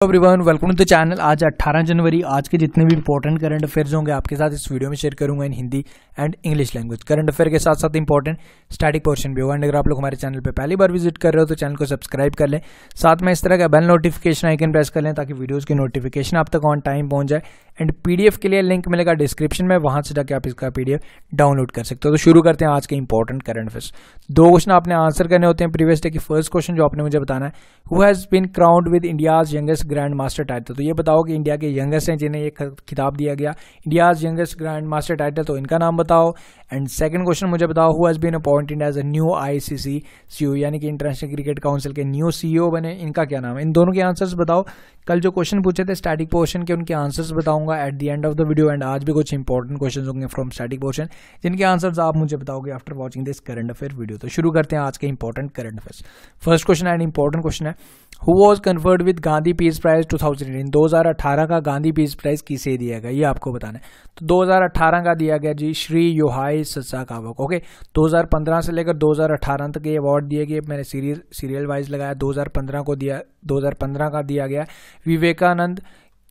Everyone, welcome to the channel. आज 18 जनवरी। आज के जितने भी इंपॉर्टेंट करंट अफेयर्स होंगे आपके साथ इस वीडियो में शेयर करूंगा in Hindi and English language. Current affair के साथ साथ इंपॉर्टेंट स्टैटिक पोर्शन भी होगा। एंड अगर आप लोग हमारे चैनल पे पहली बार विजिट कर रहे हो तो चैनल को सब्सक्राइब कर लें, साथ में इस तरह का बेल नोटिफिकेशन आइकन प्रेस कर लें ताकि वीडियोज़ की नोटिफिकेशन आप तक ऑन टाइम पहुंच जाए। एंड पीडीएफ के लिए लिंक मिलेगा डिस्क्रिप्शन में, वहां से जाकर आप इसका पीडीएफ डाउनलोड कर सकते हो। तो शुरू करते हैं आज के इंपॉर्टेंट करंट अफेयर्स। 2 क्वेश्चन आपने आंसर करने होते हैं प्रीवियस डे की। फर्स्ट क्वेश्चन जो आपने मुझे बताना है, who has been crowned with India's youngest grandmaster title. तो ये बताओ कि इंडिया के यंगेस्ट हैं जिन्हें ये खिताब दिया गया, India's youngest grandmaster title, तो इनका नाम बताओ। एंड सेकंड क्वेश्चन मुझे बताओ, who has been appointed as a new ICC CEO, यानी कि इंटरनेशनल क्रिकेट काउंसिल के न्यू सीईओ बने, इनका क्या नाम है। इन दोनों के आंसर्स बताओ। कल जो क्वेश्चन पूछे थे स्टैटिक पोर्शन के, उनके आंसर्स बताऊंगा at the end of the video. And आज भी कुछ इंपॉर्टेंट क्वेश्चन होंगे फ्रॉम स्टैटिक पोर्शन जिनके आंसर्स आप मुझे बताओगे after watching this current affair video. तो शुरू करते हैं आज के important current affairs. First question and important question है, who was conferred with Gandhi Peace Prize 2018। 2018 का गांधी पीस प्राइज किसे दिया गया, ये आपको बताना है। तो 2018 का दिया गया जी श्री योहाई ससाकावा को। ओके, 2015 से लेकर 2018 तक ये अवार्ड दिए गए। मैंने सीरियल वाइज लगाया। 2015 को दिया, 2015 का दिया गया विवेकानंद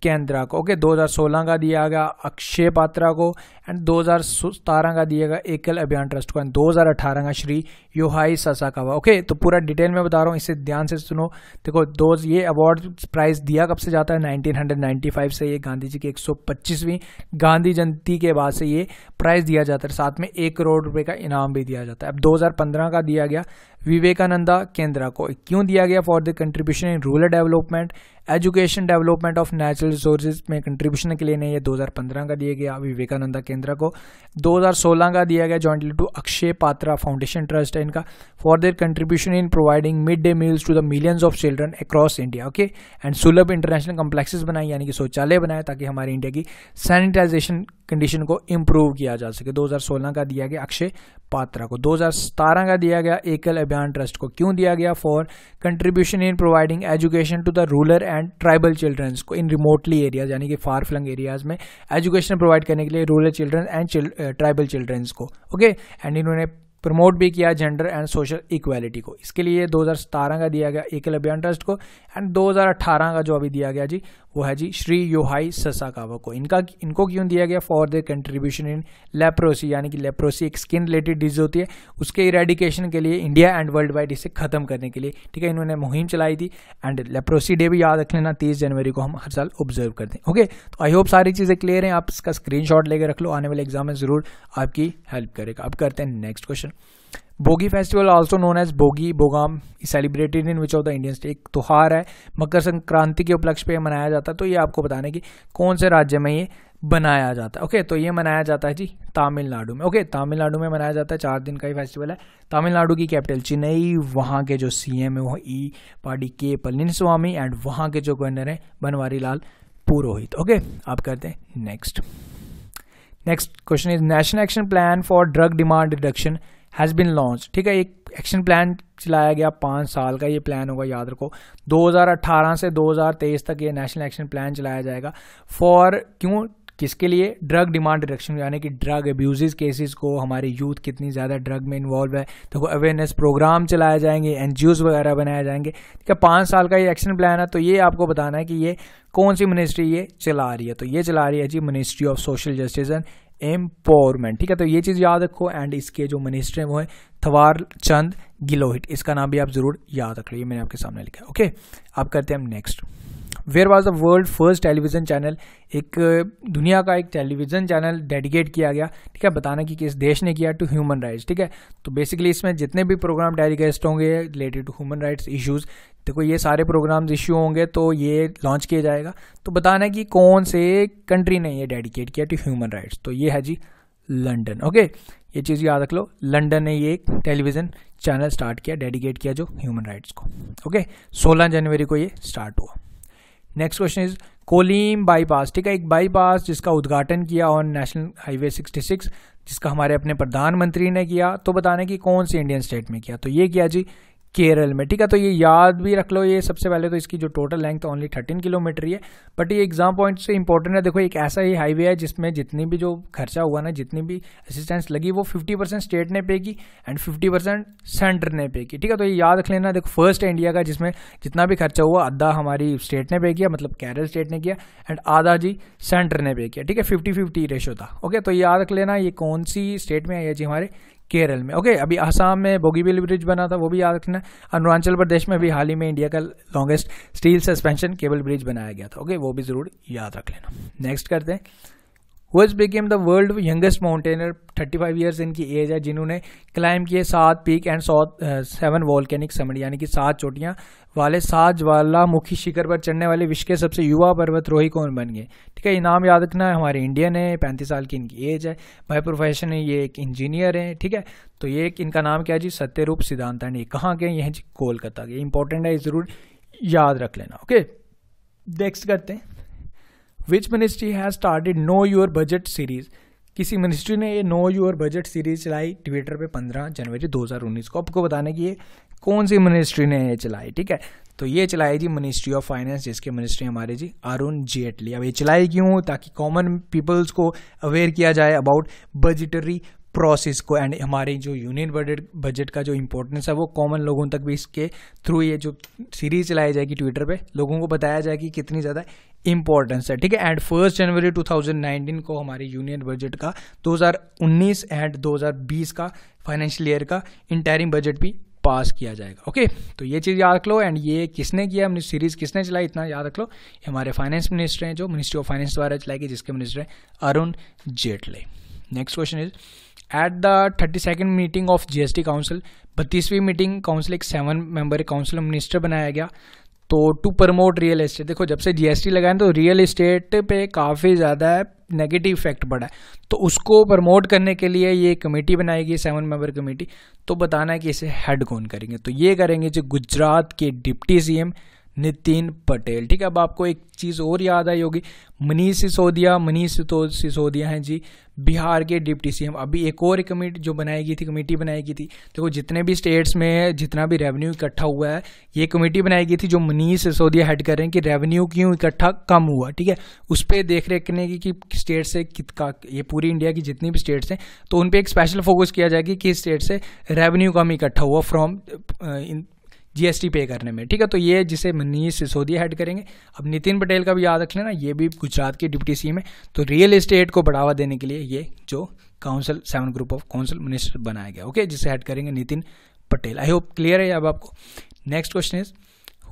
केंद्रा को। ओके, 2016 का दिया गया अक्षय पात्रा को। एंड 2017 का दिया गया एकल अभियान ट्रस्ट को। एंड 2018 का श्री योहाई ससाकावा। ओके, तो पूरा डिटेल में बता रहा हूँ, इसे ध्यान से सुनो। देखो ये अवार्ड प्राइज दिया कब से जाता है, 1995 से। ये गांधी जी की 125वीं गांधी जयंती के बाद से ये प्राइज दिया जाता है। साथ में 1 करोड़ रुपए का इनाम भी दिया जाता है। अब 2015 का दिया गया विवेकानंदा केंद्रा को। क्यों दिया गया, for the contribution in rural development, education, development of natural resources में कंट्रीब्यूशन के लिए नहीं। ये 2015 का दिया गया विवेकानंदा केंद्रा को। 2016 का दिया गया jointly to Akshaya Patra Foundation Trust है इनका, for their contribution in providing mid day meals to the millions of children across India. Okay, and Sulabh International complexes बनाए, यानी कि शौचालय बनाए ताकि हमारे इंडिया की सैनिटाइजेशन कंडीशन को इम्प्रूव किया जा सके। 2016 का दिया गया अक्षय पात्रा को। 2017 का दिया गया एकल अभियान ट्रस्ट को। क्यों दिया गया, for contribution in providing education to the rural and tribal childrens को इन रिमोटली एरियाज, यानी कि फार फ्लंग एरियाज में एजुकेशन प्रोवाइड करने के लिए rural children and tribal childrens को। ओके, एंड इन्होंने प्रमोट भी किया जेंडर एंड सोशल इक्वालिटी को। इसके लिए 2017 का दिया गया एकल अभियान ट्रस्ट को। एंड 2018 का जो अभी दिया गया जी वो है जी श्री योहाई ससाकावा को। इनको क्यों दिया गया, for their contribution in leprosy, यानी कि लेप्रोसी एक स्किन रिलेटेड डिजीज होती है, उसके इरेडिकेशन के लिए इंडिया एंड वर्ल्ड वाइड इसे खत्म करने के लिए, ठीक है, इन्होंने मुहिम चलाई थी। एंड लेप्रोसी डे भी याद रख लेना, 30 जनवरी को हम हर साल ऑब्जर्व करते हैं। ओके, तो आई होप सारी चीजें क्लियर हैं। आप इसका स्क्रीनशॉट लेकर रख लो, आने वाले एग्जाम में जरूर आपकी हेल्प करेगा। अब करते हैं next question. Bogie festival also known as bogie बोगाम celebrated in which of the Indian state. एक त्योहार है, मकर संक्रांति के उपलक्ष्य पे मनाया जाता है। तो ये आपको बताना है कि कौन से राज्य में ये बनाया जाता है। ओके, तो ये मनाया जाता है जी तमिलनाडु में। ओके, तमिलनाडु में मनाया जाता है। 4 दिन का ही फेस्टिवल है। तमिलनाडु की कैपिटल चेन्नई, वहाँ के जो सीएम है वो ई पाडी के पलनीस्वामी, एंड वहाँ के जो गवर्नर है बनवारी लाल पुरोहित। ओके, आप करते हैं next question is, national action plan for drug demand reduction has been launch. ठीक है, एक एक्शन प्लान चलाया गया, 5 साल का ये प्लान होगा, याद रखो। 2018 से 2023 तक ये नेशनल एक्शन प्लान चलाया जाएगा। फॉर क्यों, किसके लिए, ड्रग डिमांड रिडक्शन, यानी कि ड्रग अब्यूजेस केसेस को, हमारी यूथ कितनी ज़्यादा ड्रग में इन्वॉल्व है, तो अवेयरनेस प्रोग्राम चलाए जाएंगे, एनजीओज वगैरह बनाए जाएंगे। ठीक है, 5 साल का ये एक्शन प्लान है। तो ये आपको बताना है कि ये कौन सी मिनिस्ट्री ये चला रही है। तो ये चला रही है जी ministry of social justice and empowerment. ठीक है, तो ये चीज़ याद रखो। एंड इसके जो मिनिस्टर हैं वो है थवार चंद गिलोहिट, इसका नाम भी आप जरूर याद रख लीजिए, मैंने आपके सामने लिखा है। ओके, आप करते हैं हम next. Where was the world first television channel. एक दुनिया का एक टेलीविजन चैनल डेडिकेट किया गया, ठीक है, बताना कि किस देश ने किया, टू ह्यूमन राइट्स। ठीक है, तो बेसिकली इसमें जितने भी प्रोग्राम टेलीकास्ट होंगे related to human rights issues, देखो ये सारे प्रोग्राम्स इश्यू होंगे तो ये लॉन्च किया जाएगा। तो बताना है कि कौन से कंट्री ने ये डेडिकेट किया टू ह्यूमन राइट्स। तो ये है जी लंदन। ओके, ये चीज़ याद रख लो, लंदन ने ये एक टेलीविजन चैनल स्टार्ट किया, डेडिकेट किया जो ह्यूमन राइट्स को। ओके, 16 जनवरी को ये स्टार्ट हुआ। Next question is Kollam bypass. ठीक है, एक बाईपास जिसका उद्घाटन किया ऑन नेशनल हाईवे 66, जिसका हमारे अपने प्रधानमंत्री ने किया। तो बताने कि कौन सी इंडियन स्टेट में किया। तो ये किया जी केरल में, ठीक है। तो ये याद भी रख लो, ये सबसे पहले तो इसकी जो टोटल लेंथ ओनली 13 किलोमीटर ही है, बट ये एग्जाम पॉइंट से इंपॉर्टेंट है। देखो एक ऐसा ही हाईवे है जिसमें जितनी भी जो खर्चा हुआ ना, जितनी भी असिस्टेंस लगी, वो 50% स्टेट ने पे की एंड 50% सेंटर ने पे की, ठीक है। तो ये याद रख लेना। देखो फर्स्ट है इंडिया का जिसमें जितना भी खर्चा हुआ आधा हमारी स्टेट ने पे किया, मतलब केरल स्टेट ने किया, एंड आधा जी सेंटर ने पे किया, ठीक है। 50-50 रेशो था। ओके, तो याद रख लेना ये कौन सी स्टेट में है जी, हमारे केरल में। ओके, अभी आसाम में बोगीबील ब्रिज बना था, वो भी याद रखना। अरुणाचल प्रदेश में भी हाल ही में इंडिया का longest steel suspension cable bridge बनाया गया था। ओके, वो भी जरूर याद रख लेना। नेक्स्ट करते हैं, Who became the world youngest mountaineer, 35 years इनकी एज है, जिन्होंने क्लाइम किए 7 पीक एंड 7 वॉल्केनिक समिट, यानी कि 7 चोटियां वाले 7 ज्वालामुखी शिखर पर चढ़ने वाले विश्व के सबसे युवा पर्वतारोही कौन बन गए, ठीक है। ये नाम याद रखना है, हमारे इंडियन है, 35 साल की इनकी एज है, बाय प्रोफेशन है ये एक इंजीनियर है, ठीक है। तो ये इनका नाम क्या है जी, सत्यरूप सिद्धांतन। ये कहाँ के, ये है जी कोलकाता के। इंपॉर्टेंट है, जरूर याद रख लेना। ओके, नेक्स्ट करते हैं, which ministry has started know your budget series. किसी मिनिस्ट्री ने ये नो योर बजट सीरीज चलाई ट्विटर पे 15 जनवरी 2019 को। आपको बताना कि ये कौन सी मिनिस्ट्री ने ये चलाई, ठीक है। तो ये चलाई जी मिनिस्ट्री ऑफ फाइनेंस, जिसके मिनिस्ट्री हमारे जी अरुण जेटली। अब ये चलाई क्यों, ताकि कॉमन पीपल्स को अवेयर किया जाए अबाउट बजटरी प्रोसेस को, एंड हमारे जो यूनियन बजट का जो इंपॉर्टेंस है वो कॉमन लोगों तक भी इसके थ्रू ये जो सीरीज चलाई जाएगी ट्विटर पे, लोगों को बताया जाए कि कितनी ज़्यादा इंपॉर्टेंस है, ठीक है। एंड 1 जनवरी 2019 को हमारे यूनियन बजट का 2019 एंड 2020 का फाइनेंशियल ईयर का इंटरिम बजट भी पास किया जाएगा। ओके, तो ये चीज़ याद रख लो। एंड ये किसने किया, सीरीज किसने चलाई, इतना याद रख लो। ये हमारे फाइनेंस मिनिस्टर हैं, जो मिनिस्ट्री ऑफ फाइनेंस द्वारा चलाई गई, जिसके मिनिस्टर हैं Arun Jaitley. Next question is, at the 32nd meeting of GST council, 32वीं मीटिंग काउंसिल एक 7 मेंबर काउंसिल मिनिस्टर बनाया गया। तो टू प्रमोट रियल एस्टेट, देखो जब से जीएसटी लगाए तो रियल एस्टेट पे काफ़ी ज़्यादा नेगेटिव इफेक्ट पड़ा है, तो उसको प्रमोट करने के लिए ये कमेटी बनाई गई, 7 मेंबर कमेटी। तो बताना है कि इसे हेड कौन करेंगे, तो ये करेंगे जो गुजरात के डिप्टी सीएम नितिन पटेल, ठीक है। अब आपको एक चीज़ और याद आई होगी, मनीष सिसोदिया हैं जी बिहार के डिप्टी सीएम। अभी एक और कमेटी जो कमेटी बनाई गई थी, देखो जितने भी स्टेट्स में जितना भी रेवेन्यू इकट्ठा हुआ है, ये कमेटी बनाई गई थी जो मनीष सिसोदिया हेड कर रहे हैं, कि रेवेन्यू क्यों इकट्ठा कम हुआ, ठीक है। उस पर देख रेख करने की कि स्टेट से कितना, ये पूरी इंडिया की जितनी भी स्टेट्स हैं, तो उन पर एक स्पेशल फोकस किया जाएगा कि स्टेट से रेवेन्यू कम इकट्ठा हुआ फ्रॉम जीएसटी पे करने में, ठीक है। तो ये जिसे मनीष सिसोदिया हेड करेंगे। अब नितिन पटेल का भी याद रख लेना, ये भी गुजरात के डिप्टी सीएम है। तो रियल एस्टेट को बढ़ावा देने के लिए ये जो council 7 group of council minister बनाया गया, ओके, जिसे हेड करेंगे Nitin Patel. I hope clear है अब आपको। Next question is,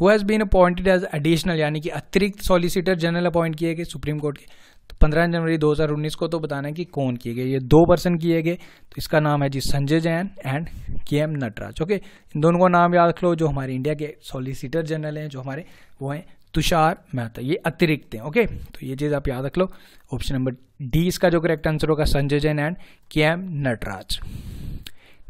who has been appointed as additional, यानी कि अतिरिक्त सॉलिसिटर जनरल अपॉइंट किए गए सुप्रीम कोर्ट के, तो 15 जनवरी 2019 को। तो बताना है कि कौन किए गए, ये 2 पर्सन किए गए। तो इसका नाम है जी Sanjay Jain and KM Nataraj. Okay, इन दोनों को नाम याद रख लो। जो हमारे इंडिया के सॉलिसिटर जनरल हैं, जो हमारे वो हैं तुषार मेहता, ये अतिरिक्त हैं। ओके, तो ये चीज़ आप याद रख लो। ऑप्शन नंबर डी इसका जो करेक्ट आंसर होगा, Sanjay Jain and KM Nataraj.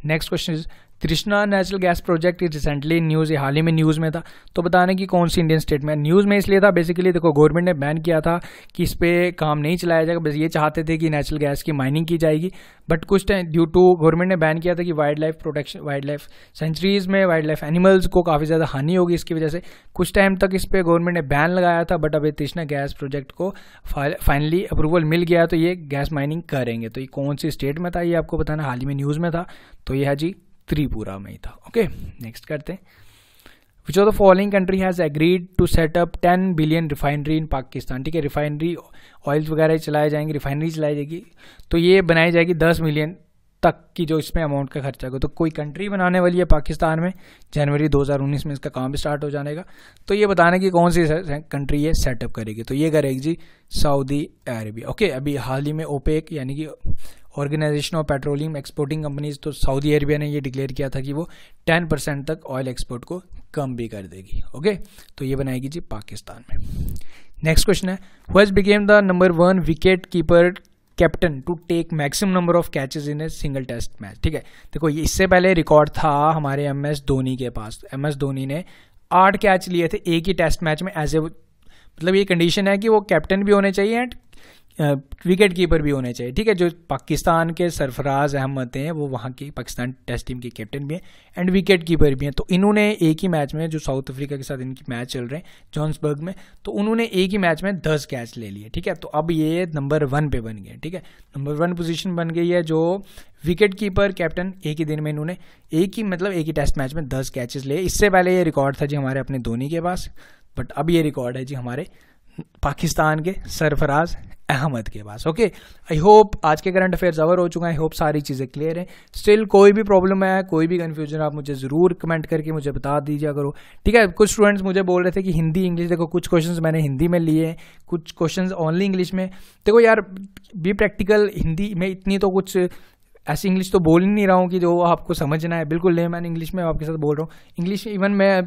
Next question is, Krishna natural gas project is recently news, ये हाल ही में न्यूज़ में था। तो बताने की कौन सी इंडियन स्टेट में। न्यूज़ में इसलिए था बेसिकली, देखो गवर्नमेंट ने बैन किया था कि इस पर काम नहीं चलाया जाएगा, बस ये चाहते थे कि नेचुरल गैस की माइनिंग की जाएगी। बट कुछ टाइम ड्यू टू गवर्नमेंट ने बैन किया था कि wild life protection, wild life sanctuaries में वाइल्ड लाइफ एनिमल्स को काफ़ी ज़्यादा हानि होगी, इसकी वजह से कुछ टाइम तक इस पर गवर्नमेंट ने बैन लगाया था। बट अब कृष्णा गैस प्रोजेक्ट को फाइनली अप्रूवल मिल गया, तो ये गैस माइनिंग करेंगे। तो ये कौन सी स्टेट में था, ये आपको बताना, हाल ही में न्यूज़ में था। तो ये है जी त्रिपुरा में ही था। ओके, नेक्स्ट करते हैं, which of the following country has agreed to set up 10 billion refinery in Pakistan, ठीक है। रिफाइनरी ऑयल्स वगैरह चलाए जाएंगे, रिफाइनरी चलाई जाएगी, तो ये बनाई जाएगी 10 मिलियन तक की जो इसमें अमाउंट का खर्चा होगा। तो कोई कंट्री बनाने वाली है पाकिस्तान में, जनवरी 2019 में इसका काम भी स्टार्ट हो जाएगा। तो ये बताने की कौन सी कंट्री ये सेटअप करेगी, तो ये करेगी जी सऊदी अरेबिया। ओके, अभी हाल ही में ओपेक यानी कि organization of petroleum exporting companies, तो सऊदी अरेबिया ने ये डिक्लेयर किया था कि वो 10% तक ऑयल एक्सपोर्ट को कम भी कर देगी। ओके, तो ये बनाएगी जी पाकिस्तान में। नेक्स्ट क्वेश्चन है, who has become the number 1 wicket keeper captain to take maximum number of catches in a single test match, ठीक है। देखो ये इससे पहले रिकॉर्ड था हमारे MS धोनी के पास। MS धोनी ने 8 कैच लिए थे एक ही टेस्ट मैच में एज ए, मतलब ये कंडीशन है कि वो कैप्टन भी होने चाहिए एंड विकेट कीपर भी होने चाहिए, ठीक है। जो पाकिस्तान के सरफराज अहमद हैं वो वहाँ की पाकिस्तान टेस्ट टीम के कैप्टन भी हैं एंड विकेट कीपर भी हैं। तो इन्होंने एक ही मैच में, जो साउथ अफ्रीका के साथ इनकी मैच चल रहे हैं जोहान्सबर्ग में, तो उन्होंने एक ही मैच में 10 कैच ले लिए, ठीक है। तो अब ये नंबर 1 पे बन गए, ठीक है, नंबर 1 पोजीशन बन गई है। जो विकेट कीपर कैप्टन एक ही दिन में इन्होंने एक ही टेस्ट मैच में 10 कैचेस लिए। इससे पहले ये रिकॉर्ड था जी हमारे अपने धोनी के पास, बट अब ये रिकॉर्ड है जी हमारे पाकिस्तान के सरफराज अहमद के पास। ओके, आई होप आज के करंट अफेयर्स कवर हो चुका है। आई होप सारी चीज़ें क्लियर हैं। स्टिल कोई भी प्रॉब्लम है, कोई भी कंफ्यूजन, आप मुझे ज़रूर कमेंट करके मुझे बता दीजिए करो, ठीक है। कुछ स्टूडेंट्स मुझे बोल रहे थे कि हिंदी इंग्लिश, देखो कुछ क्वेश्चंस मैंने हिंदी में लिए हैं, कुछ क्वेश्चंस ओनली इंग्लिश में। देखो यार, बी प्रैक्टिकल, हिंदी में इतनी तो कुछ ऐसी इंग्लिश तो बोल ही नहीं रहा हूँ कि जो आपको समझना है, बिल्कुल लेमैन इंग्लिश में आपके साथ बोल रहा हूँ। इंग्लिश इवन मैं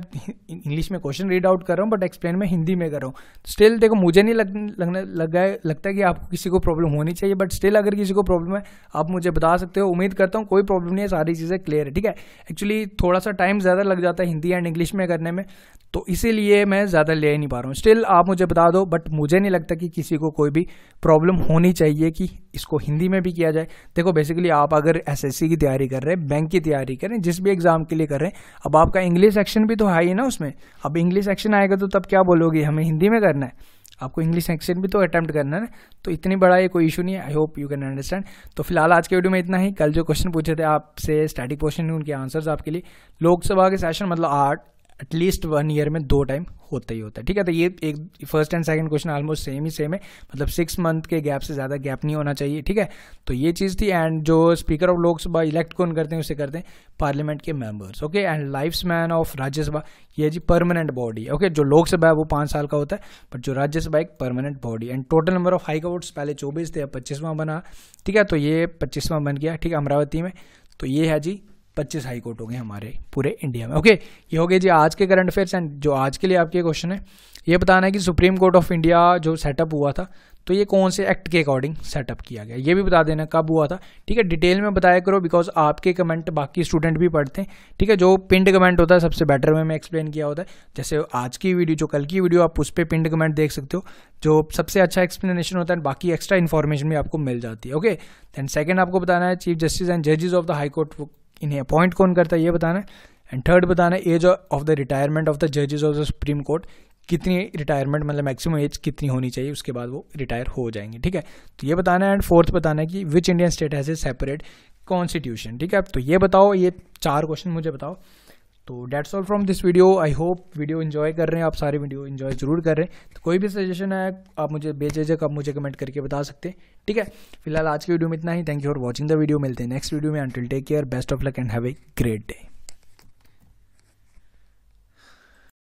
इंग्लिश में क्वेश्चन रीड आउट कर रहा हूँ, बट एक्सप्लेन मैं हिंदी में कर रहा हूँ। स्टिल देखो, मुझे नहीं लगता है कि आपको किसी को प्रॉब्लम होनी चाहिए, बट स्टिल अगर किसी को प्रॉब्लम है आप मुझे बता सकते हो। उम्मीद करता हूँ कोई प्रॉब्लम नहीं है, सारी चीज़ें क्लियर है, ठीक है। एक्चुअली थोड़ा सा टाइम ज़्यादा लग जाता है हिंदी एंड इंग्लिश में करने में, तो इसीलिए मैं ज़्यादा ले नहीं पा रहा हूँ। स्टिल आप मुझे बता दो, बट मुझे नहीं लगता कि किसी को कोई भी प्रॉब्लम होनी चाहिए कि इसको हिंदी में भी किया जाए। देखो बेसिकली आप अगर एसएससी की तैयारी कर रहे हैं, बैंक की तैयारी कर रहे हैं, जिस भी एग्जाम के लिए कर रहे हैं, अब आपका इंग्लिश सेक्शन भी तो है ही ना उसमें। अब इंग्लिश सेक्शन आएगा तो तब क्या बोलोगे, हमें हिंदी में करना है, आपको इंग्लिश सेक्शन भी तो अटेम्प्ट करना है ना। तो इतनी बड़ा ये कोई इशू नहीं है। I hope you can understand. तो फिलहाल आज के वीडियो में इतना ही। कल जो क्वेश्चन पूछे थे आपसे स्टैटिक पोर्शन, उनके आंसर्स आपके लिए लोकसभा के सेशन, मतलब एटलीस्ट 1 ईयर में 2 टाइम होता ही होता है, ठीक है। तो ये एक first and second question almost same है, मतलब 6 मंथ के गैप से ज़्यादा गैप नहीं होना चाहिए, ठीक है। तो ये चीज़ थी। एंड जो स्पीकर ऑफ लोकसभा इलेक्ट कौन करते हैं, उसे करते हैं पार्लियामेंट के members, okay. And lifespan of Rajya Sabha, ये जी परमानेंट बॉडी है, ओके। जो लोकसभा है वो 5 साल का होता है, बट जो राज्यसभा एक permanent body. And total number of high courts पहले 24 थे, अब 25वां बना, ठीक है। तो ये 25वां बन गया, ठीक है, अमरावती में। तो ये है जी 25 हाई कोर्ट हो गए हमारे पूरे इंडिया में, ओके। ये हो गए जी आज के करंट अफेयर्स। एंड जो आज के लिए आपके क्वेश्चन है, ये बताना है कि सुप्रीम कोर्ट ऑफ इंडिया जो सेटअप हुआ था, तो ये कौन से एक्ट के अकॉर्डिंग सेटअप किया गया, ये भी बता देना कब हुआ था, ठीक है। डिटेल में बताया करो, बिकॉज आपके कमेंट बाकी स्टूडेंट भी पढ़ते हैं, ठीक है। जो पिंड कमेंट होता है सबसे बेटर वे में एक्सप्लेन किया होता है। जैसे आज की वीडियो, जो कल की वीडियो, आप उस पर पिंड कमेंट देख सकते हो, जो सबसे अच्छा एक्सप्लेनेशन होता है, बाकी एक्स्ट्रा इन्फॉर्मेशन भी आपको मिल जाती है, ओके। देन सेकंड आपको बताना है चीफ जस्टिस एंड जजेस ऑफ द हाई कोर्ट, इन्हें अपॉइंट कौन करता है ये बताना है। एंड थर्ड बताना है age of the retirement of the जजेस ऑफ द सुप्रीम कोर्ट, कितनी रिटायरमेंट, मतलब मैक्सिमम एज कितनी होनी चाहिए, उसके बाद वो रिटायर हो जाएंगे, ठीक है। तो ये बताना है। एंड फोर्थ बताना है कि which Indian state has a separate constitution, ठीक है। तो ये बताओ, ये 4 क्वेश्चन मुझे बताओ। तो that's all from this video. I hope video enjoy कर रहे हैं आप, सारे वीडियो एंजॉय जरूर कर रहे हैं। तो कोई भी सजेशन है आप मुझे बेझिझक आप मुझे कमेंट करके बता सकते हैं, ठीक है। फिलहाल आज की वीडियो में इतना ही। Thank you for watching the video. मिलते हैं नेक्स्ट वीडियो में। Until take care, best of luck and have a great day.